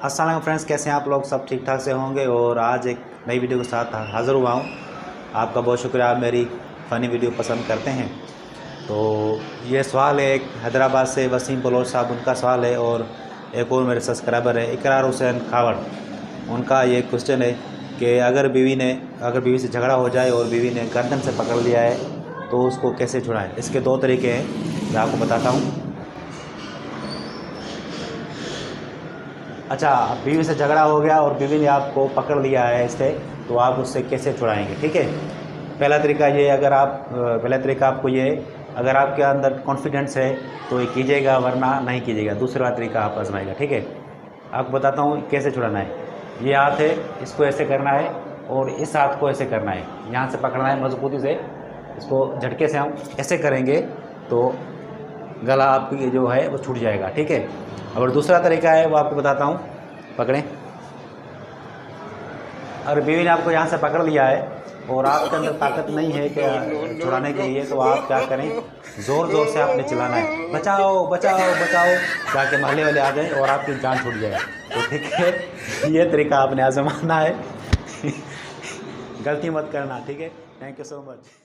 अस्सलाम वालेकुम फ्रेंड्स, कैसे हैं आप लोग? सब ठीक ठाक से होंगे। और आज एक नई वीडियो के साथ हाज़िर हुआ हूँ। आपका बहुत शुक्रिया, आप मेरी फ़नी वीडियो पसंद करते हैं। तो ये सवाल है एक हैदराबाद से वसीम बलोच साहब, उनका सवाल है। और एक और मेरे सब्सक्राइबर है इकरार हुसैन खावड़, उनका ये क्वेश्चन है कि अगर बीवी से झगड़ा हो जाए और बीवी ने गर्दन से पकड़ लिया है तो उसको कैसे छुड़ाएं। इसके दो तरीके हैं, मैं आपको बताता हूँ। अच्छा, बीवी से झगड़ा हो गया और बीवी ने आपको पकड़ लिया है इससे, तो आप उससे कैसे छुड़ाएंगे? ठीक है। पहला तरीका आपको ये, अगर आपके अंदर कॉन्फिडेंस है तो ये कीजिएगा, वरना नहीं कीजिएगा। दूसरा तरीका आप आजमाएगा। ठीक है, आपको बताता हूँ कैसे छुड़ाना है। ये हाथ है, इसको ऐसे करना है और इस हाथ को ऐसे करना है, यहाँ से पकड़ना है मजबूती से। इसको झटके से हम ऐसे करेंगे तो गला आपकी जो है वो छूट जाएगा। ठीक है। और दूसरा तरीका है वो आपको बताता हूँ। पकड़ें, अगर बीवी ने आपको यहाँ से पकड़ लिया है और आपके अंदर ताकत नहीं है कि छुड़ाने के लिए, तो आप क्या करें, ज़ोर ज़ोर से आपने चिल्लाना है, बचाओ बचाओ बचाओ, जाके मोहल्ले वाले आ जाएं और आपकी जान छूट जाए। तो ठीक है, ये तरीका आपने आजमाना है। गलती मत करना। ठीक है, थैंक यू सो मच।